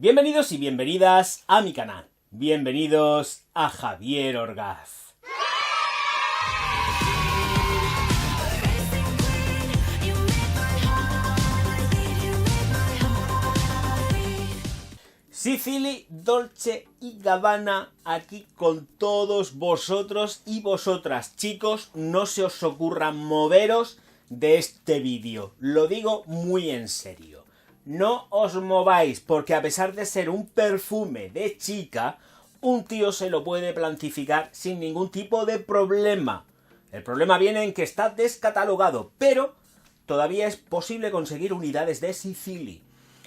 Bienvenidos y bienvenidas a mi canal. Bienvenidos a Javier Orgaz. Sicily, Dolce & Gabbana aquí con todos vosotros y vosotras. Chicos, no se os ocurra moveros de este vídeo. Lo digo muy en serio. No os mováis porque a pesar de ser un perfume de chica, un tío se lo puede plantificar sin ningún tipo de problema. El problema viene en que está descatalogado, pero todavía es posible conseguir unidades de Sicily.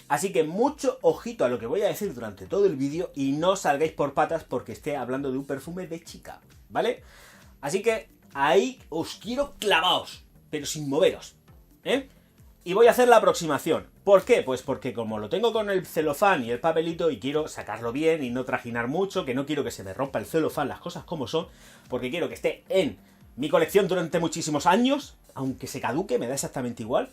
Así que mucho ojito a lo que voy a decir durante todo el vídeo y no salgáis por patas porque esté hablando de un perfume de chica, ¿vale? Así que ahí os quiero clavaos, pero sin moveros, ¿eh? Y voy a hacer la aproximación. ¿Por qué? Pues porque como lo tengo con el celofán y el papelito y quiero sacarlo bien y no trajinar mucho, que no quiero que se me rompa el celofán, las cosas como son, porque quiero que esté en mi colección durante muchísimos años, aunque se caduque, me da exactamente igual,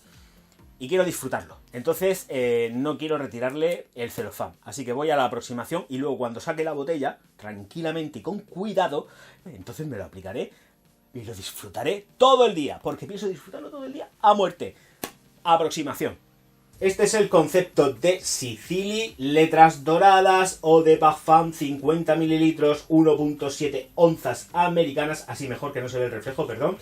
y quiero disfrutarlo. Entonces no quiero retirarle el celofán, así que voy a la aproximación y luego cuando saque la botella, tranquilamente y con cuidado, entonces me lo aplicaré y lo disfrutaré todo el día, porque pienso disfrutarlo todo el día a muerte. Aproximación. Este es el concepto de Sicily, letras doradas, Eau de Parfum, 50 mililitros, 1.7 onzas americanas, así mejor que no se ve el reflejo, perdón.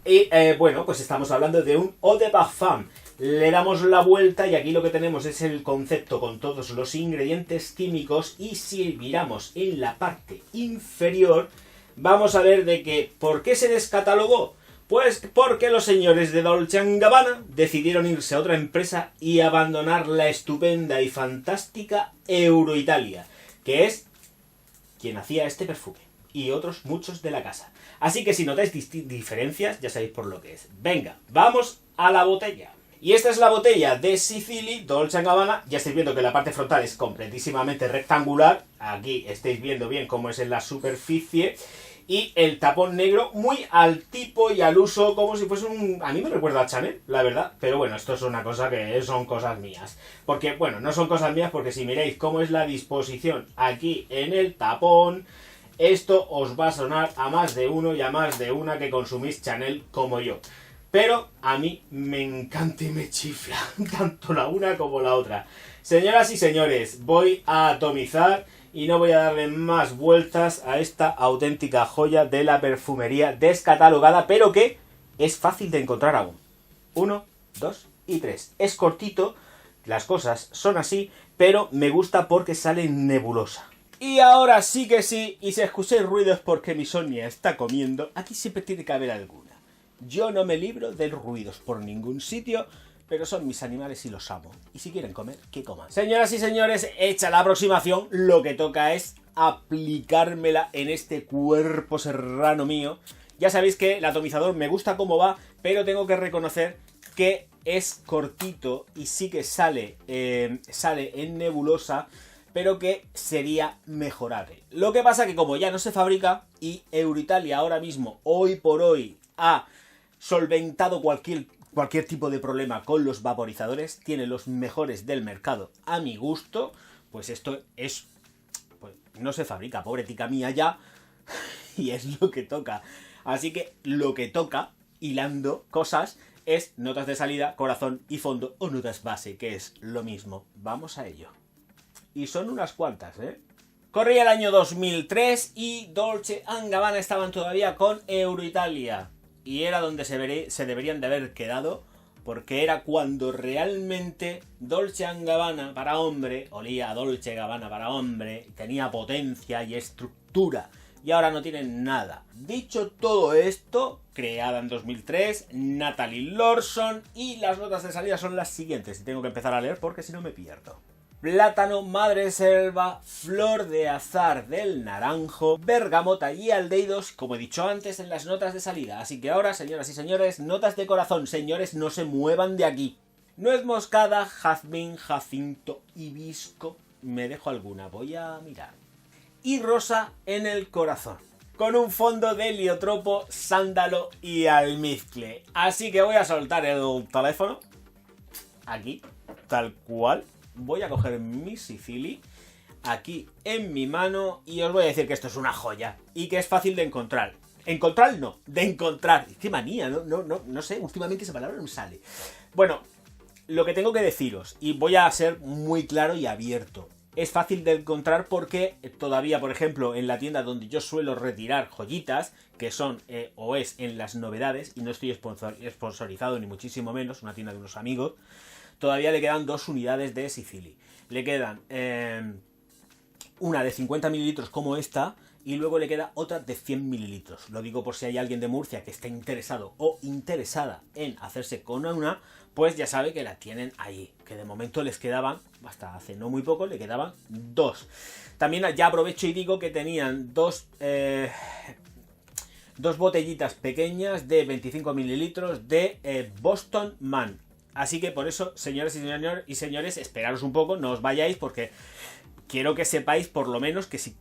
Y bueno, pues estamos hablando de un Eau de Parfum. Le damos la vuelta y aquí lo que tenemos es el concepto con todos los ingredientes químicos y si miramos en la parte inferior, vamos a ver de que, ¿por qué se descatalogó? Pues porque los señores de Dolce & Gabbana decidieron irse a otra empresa y abandonar la estupenda y fantástica Euroitalia, que es quien hacía este perfume, y otros muchos de la casa. Así que si notáis diferencias, ya sabéis por lo que es. Venga, vamos a la botella. Y esta es la botella de Sicily, Dolce & Gabbana. Ya estáis viendo que la parte frontal es completísimamente rectangular. Aquí estáis viendo bien cómo es en la superficie. Y el tapón negro muy al tipo y al uso, como si fuese un... A mí me recuerda a Chanel, la verdad. Pero bueno, esto es una cosa que son cosas mías. Porque, bueno, no son cosas mías porque si miráis cómo es la disposición aquí en el tapón, esto os va a sonar a más de uno y a más de una que consumís Chanel como yo. Pero a mí me encanta y me chifla, tanto la una como la otra. Señoras y señores, voy a atomizar y no voy a darle más vueltas a esta auténtica joya de la perfumería descatalogada, pero que es fácil de encontrar aún. 1, 2 y 3. Es cortito, las cosas son así, pero me gusta porque sale en nebulosa. Y ahora sí que sí, y si escucháis ruidos porque mi Sonia está comiendo, aquí siempre tiene que haber alguna. Yo no me libro de ruidos por ningún sitio, pero son mis animales y los amo. Y si quieren comer, que coman. Señoras y señores, hecha la aproximación, lo que toca es aplicármela en este cuerpo serrano mío. Ya sabéis que el atomizador me gusta cómo va, pero tengo que reconocer que es cortito y sí que sale en nebulosa, pero que sería mejorable. Lo que pasa que como ya no se fabrica y Euroitalia ahora mismo, hoy por hoy, ha solventado cualquier tipo de problema con los vaporizadores, tiene los mejores del mercado a mi gusto, pues esto es... pues no se fabrica, pobre tica mía ya, y es lo que toca. Así que lo que toca, hilando cosas, es notas de salida, corazón y fondo, o notas base, que es lo mismo. Vamos a ello. Y son unas cuantas, ¿eh? Corría el año 2003 y Dolce & Gabbana estaban todavía con Euroitalia. Y era donde se deberían de haber quedado, porque era cuando realmente Dolce & Gabbana para hombre, olía a Dolce & Gabbana para hombre, tenía potencia y estructura. Y ahora no tienen nada. Dicho todo esto, creada en 2003, Natalie Lorson, y las notas de salida son las siguientes. Y tengo que empezar a leer porque si no me pierdo. Plátano, madreselva, flor de azar del naranjo, bergamota y aldehídos, como he dicho antes en las notas de salida. Así que ahora, señoras y señores, notas de corazón. Señores, no se muevan de aquí. Nuez moscada, jazmín, jacinto, hibisco. Me dejo alguna, voy a mirar. Y rosa en el corazón, con un fondo de heliotropo, sándalo y almizcle. Así que voy a soltar el teléfono aquí, tal cual. voy a coger mi Sicily aquí en mi mano y os voy a decir que esto es una joya y que es fácil de encontrar. Encontrar no, de encontrar. Qué manía, no sé, últimamente esa palabra no me sale. Bueno, lo que tengo que deciros, y voy a ser muy claro y abierto, es fácil de encontrar porque todavía, por ejemplo, en la tienda donde yo suelo retirar joyitas, que son o es en las novedades, y no estoy sponsorizado ni muchísimo menos, una tienda de unos amigos, todavía le quedan 2 unidades de Sicily. Le quedan una de 50 mililitros como esta, y luego le queda otra de 100 mililitros. Lo digo por si hay alguien de Murcia que esté interesado o interesada en hacerse con una, pues ya sabe que la tienen ahí. Que de momento les quedaban, hasta hace no muy poco, le quedaban 2. También ya aprovecho y digo que tenían dos botellitas pequeñas de 25 mililitros de Boston Man. Así que por eso, señoras y señores, esperaros un poco, no os vayáis, porque quiero que sepáis por lo menos que si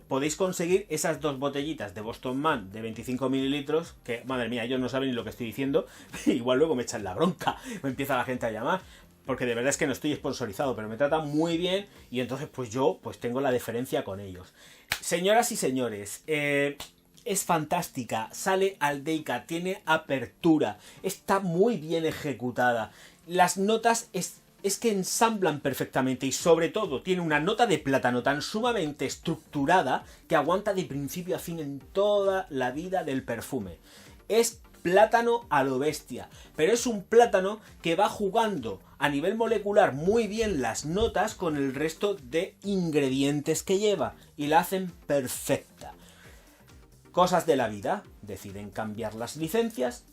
podéis conseguir esas 2 botellitas de Boston Man de 25 mililitros, que madre mía, ellos no saben ni lo que estoy diciendo, igual luego me echan la bronca, me empieza la gente a llamar, porque de verdad es que no estoy sponsorizado, pero me tratan muy bien y entonces pues yo pues tengo la deferencia con ellos. Señoras y señores, es fantástica, sale aldeica, tiene apertura, está muy bien ejecutada, las notas es que ensamblan perfectamente y sobre todo tiene una nota de plátano tan sumamente estructurada que aguanta de principio a fin en toda la vida del perfume. Es plátano a lo bestia, pero es un plátano que va jugando a nivel molecular muy bien las notas con el resto de ingredientes que lleva y la hacen perfecta. Cosas de la vida, deciden cambiar las licencias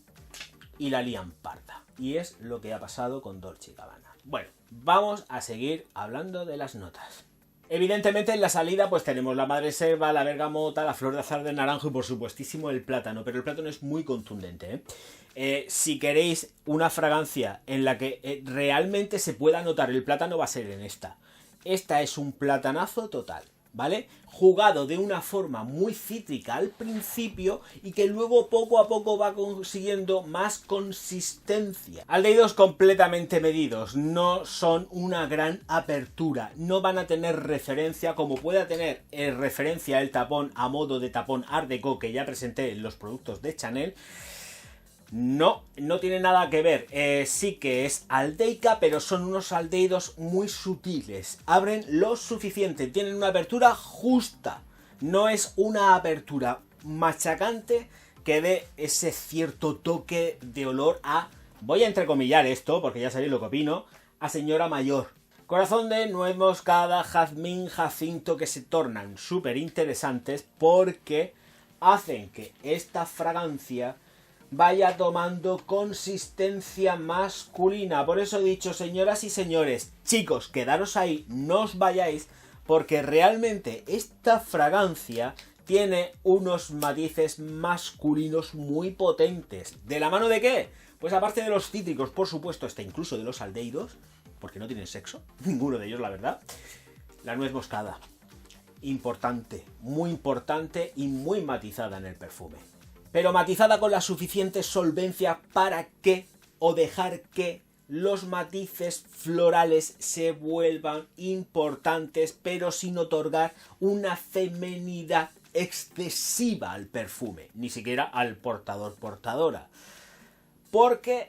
y la lían parda. Y es lo que ha pasado con Dolce & Gabbana. Bueno, vamos a seguir hablando de las notas. Evidentemente en la salida pues tenemos la madreselva, la bergamota, la flor de azar de naranjo y por supuestísimo el plátano, pero el plátano es muy contundente, si queréis una fragancia en la que realmente se pueda notar el plátano va a ser en esta. Esta es un platanazo total, ¿vale? Jugado de una forma muy cítrica al principio y que luego poco a poco va consiguiendo más consistencia. Aldehídos completamente medidos, no son una gran apertura, no van a tener referencia como pueda tener referencia el tapón a modo de tapón Art Deco que ya presenté en los productos de Chanel. No tiene nada que ver, sí que es aldeica, pero son unos aldehídos muy sutiles, abren lo suficiente, tienen una apertura justa, no es una apertura machacante que dé ese cierto toque de olor a, voy a entrecomillar esto porque ya sabéis lo que opino, a señora mayor. Corazón de nuez moscada, jazmín, jacinto que se tornan súper interesantes porque hacen que esta fragancia vaya tomando consistencia masculina. Por eso he dicho, señoras y señores, chicos, quedaros ahí, no os vayáis, porque realmente esta fragancia tiene unos matices masculinos muy potentes. ¿De la mano de qué? Pues aparte de los cítricos, por supuesto, está incluso de los aldehídos, porque no tienen sexo, ninguno de ellos, la verdad. La nuez moscada, importante y muy matizada en el perfume. Pero matizada con la suficiente solvencia para que o dejar que los matices florales se vuelvan importantes, pero sin otorgar una femenidad excesiva al perfume, ni siquiera al portadora. Porque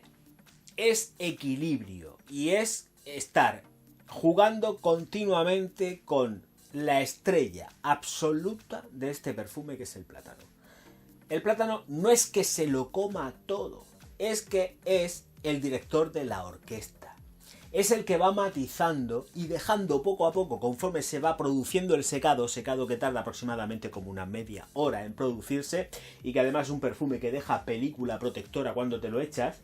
es equilibrio y es estar jugando continuamente con la estrella absoluta de este perfume que es el plátano. El plátano no es que se lo coma todo, es que es el director de la orquesta. Es el que va matizando y dejando poco a poco, conforme se va produciendo el secado que tarda aproximadamente como una media hora en producirse y que además es un perfume que deja película protectora cuando te lo echas,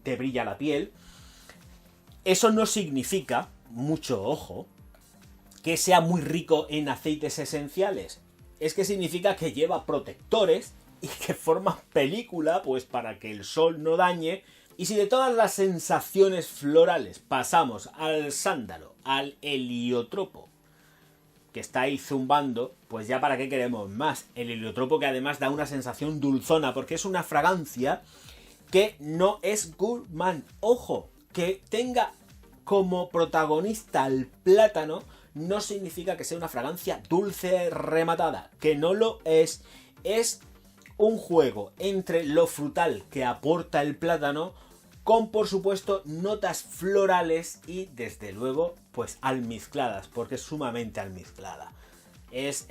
te brilla la piel. Eso no significa, mucho ojo, que sea muy rico en aceites esenciales. Es que significa que lleva protectores y que forman película pues para que el sol no dañe. Y si de todas las sensaciones florales pasamos al sándalo, al heliotropo, que está ahí zumbando, pues ya para qué queremos más. El heliotropo que además da una sensación dulzona porque es una fragancia que no es gourmand. Ojo, que tenga como protagonista al plátano, no significa que sea una fragancia dulce rematada, que no lo es. Es un juego entre lo frutal que aporta el plátano con, por supuesto, notas florales y, desde luego, pues almizcladas, porque es sumamente almizclada. Es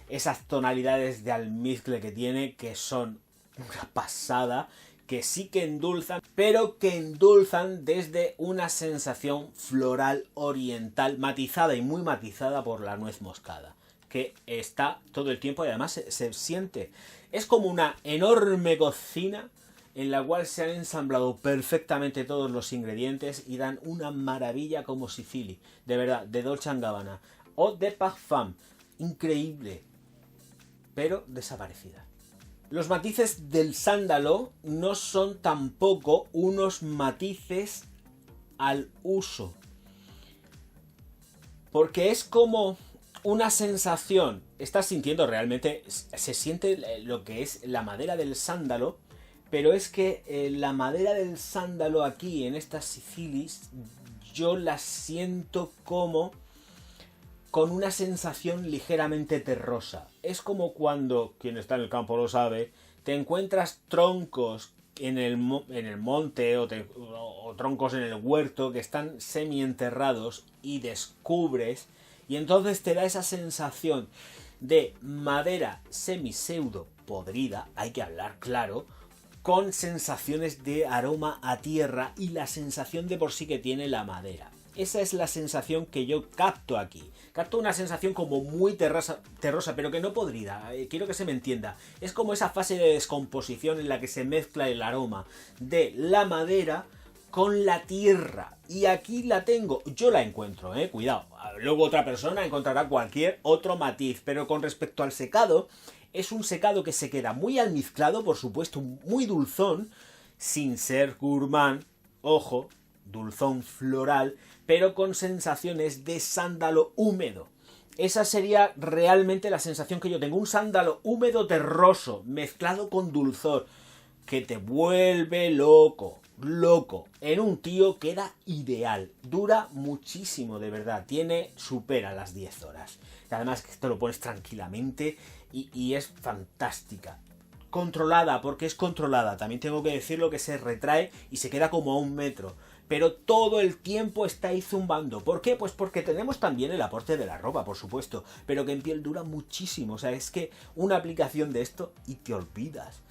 esas tonalidades de almizcle que tiene, que son una pasada, que sí que endulzan, pero que endulzan desde una sensación floral oriental, matizada y muy matizada por la nuez moscada, que está todo el tiempo y además se siente. Es como una enorme cocina en la cual se han ensamblado perfectamente todos los ingredientes y dan una maravilla como Sicily, de verdad, de Dolce & Gabbana o de Parfum. Increíble, pero desaparecida. Los matices del sándalo no son tampoco unos matices al uso, porque es como una sensación, estás sintiendo realmente, se siente lo que es la madera del sándalo, pero es que la madera del sándalo aquí en estas Sicilies yo la siento como con una sensación ligeramente terrosa. Es como cuando, quien está en el campo lo sabe, te encuentras troncos en el monte o troncos en el huerto que están semienterrados y descubres, y entonces te da esa sensación de madera semi-pseudo podrida, hay que hablar claro, con sensaciones de aroma a tierra y la sensación de por sí que tiene la madera. Esa es la sensación que yo capto aquí. Capto una sensación como muy terrosa, pero que no podrida. Quiero que se me entienda. Es como esa fase de descomposición en la que se mezcla el aroma de la madera con la tierra. Y aquí la tengo. Yo la encuentro, cuidado. Luego otra persona encontrará cualquier otro matiz. Pero con respecto al secado, es un secado que se queda muy almizclado, por supuesto, muy dulzón, sin ser gourmand. Ojo, dulzón floral, pero con sensaciones de sándalo húmedo. Esa sería realmente la sensación que yo tengo. Un sándalo húmedo terroso, mezclado con dulzor, que te vuelve loco. En un tío queda ideal. Dura muchísimo, de verdad. Supera las 10 horas. Y además que te lo pones tranquilamente y es fantástica. Controlada, porque es controlada. También tengo que decirlo, que se retrae y se queda como a 1 metro. Pero todo el tiempo está ahí zumbando. ¿Por qué? Pues porque tenemos también el aporte de la ropa, por supuesto. Pero que en piel dura muchísimo. O sea, es que una aplicación de esto y te olvidas.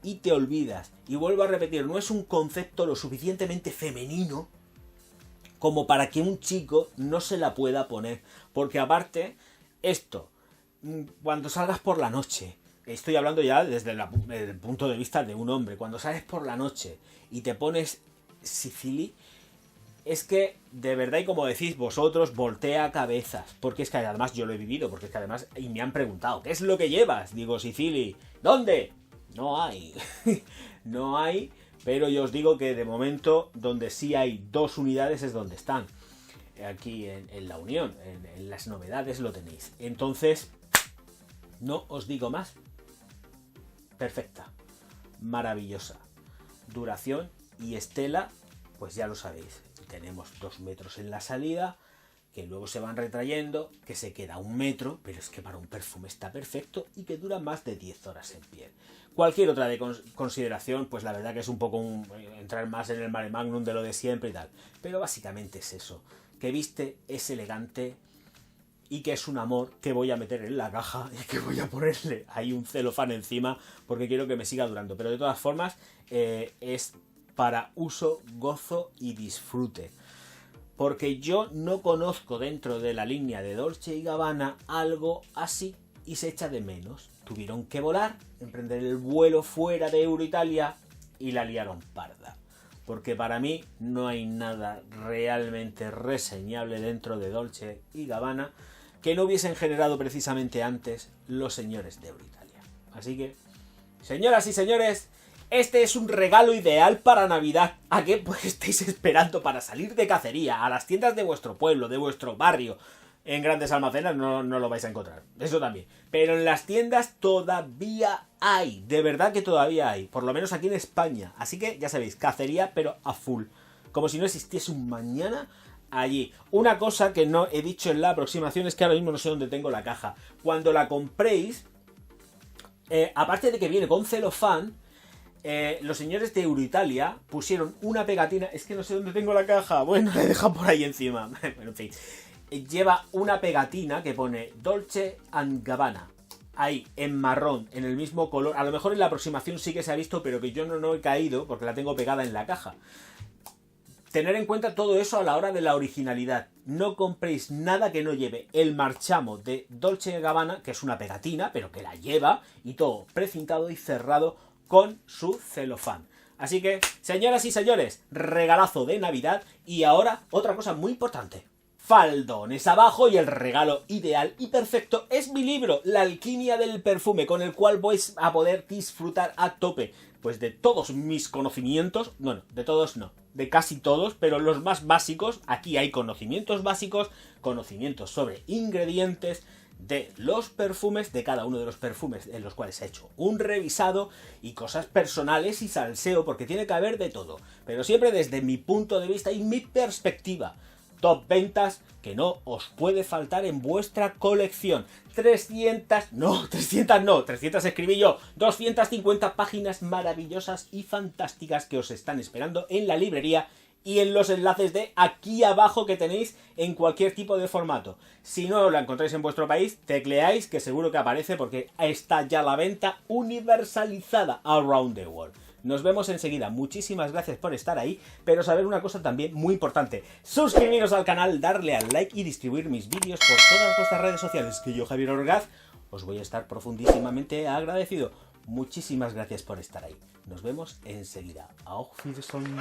Y vuelvo a repetir, no es un concepto lo suficientemente femenino como para que un chico no se la pueda poner. Porque aparte, esto, cuando salgas por la noche, estoy hablando ya desde el punto de vista de un hombre, cuando sales por la noche y te pones Sicily, es que de verdad, y como decís vosotros, voltea cabezas, porque es que además yo lo he vivido, porque es que además y me han preguntado, ¿qué es lo que llevas? Digo, Sicily. ¿Dónde? No hay. No hay, pero yo os digo que de momento donde sí hay 2 unidades es donde están, aquí en la Unión, en las novedades lo tenéis. Entonces, no os digo más. Perfecta, maravillosa, duración y estela, pues ya lo sabéis, tenemos 2 metros en la salida, que luego se van retrayendo, que se queda 1 metro, pero es que para un perfume está perfecto y que dura más de 10 horas en piel. Cualquier otra de consideración, pues la verdad que es un poco entrar más en el mare magnum de lo de siempre y tal, pero básicamente es eso, que viste, es elegante y que es un amor que voy a meter en la caja y que voy a ponerle ahí un celofán encima porque quiero que me siga durando, pero de todas formas es para uso, gozo y disfrute. Porque yo no conozco dentro de la línea de Dolce & Gabbana algo así y se echa de menos. Tuvieron que volar, emprender el vuelo fuera de Euroitalia y la liaron parda. Porque para mí no hay nada realmente reseñable dentro de Dolce & Gabbana que no hubiesen generado precisamente antes los señores de Euroitalia. Así que, señoras y señores, este es un regalo ideal para Navidad. ¿A qué pues estáis esperando para salir de cacería a las tiendas de vuestro pueblo, de vuestro barrio? En grandes almacenes no lo vais a encontrar, eso también. Pero en las tiendas todavía hay, de verdad que todavía hay, por lo menos aquí en España. Así que ya sabéis, cacería pero a full. Como si no existiese un mañana, allí. Una cosa que no he dicho en la aproximación es que ahora mismo no sé dónde tengo la caja. Cuando la compréis, aparte de que viene con celofán, los señores de Euroitalia pusieron una pegatina. Es que no sé dónde tengo la caja. Bueno, la he dejado por ahí encima. Bueno, en fin. Lleva una pegatina que pone Dolce & Gabbana. Ahí, en marrón, en el mismo color. A lo mejor en la aproximación sí que se ha visto, pero que yo no he caído porque la tengo pegada en la caja. Tener en cuenta todo eso a la hora de la originalidad. No compréis nada que no lleve el marchamo de Dolce & Gabbana, que es una pegatina, pero que la lleva, y todo precintado y cerrado con su celofán. Así que, señoras y señores, regalazo de Navidad. Y ahora, otra cosa muy importante. Faldones abajo, y el regalo ideal y perfecto es mi libro, La alquimia del perfume, con el cual vais a poder disfrutar a tope, pues de todos mis conocimientos, bueno, de todos no, de casi todos, pero los más básicos. Aquí hay conocimientos básicos, conocimientos sobre ingredientes de los perfumes, de cada uno de los perfumes en los cuales he hecho un revisado, y cosas personales y salseo, porque tiene que haber de todo, pero siempre desde mi punto de vista y mi perspectiva. Top ventas que no os puede faltar en vuestra colección. 300 escribí yo. 250 páginas maravillosas y fantásticas que os están esperando en la librería y en los enlaces de aquí abajo que tenéis en cualquier tipo de formato. Si no la encontráis en vuestro país, tecleáis, que seguro que aparece, porque está ya a la venta universalizada around the world. Nos vemos enseguida. Muchísimas gracias por estar ahí, pero saber una cosa también muy importante: suscribiros al canal, darle al like y distribuir mis vídeos por todas vuestras redes sociales, que yo, Javier Orgaz, os voy a estar profundísimamente agradecido. Muchísimas gracias por estar ahí. Nos vemos enseguida. Auf Wiedersehen.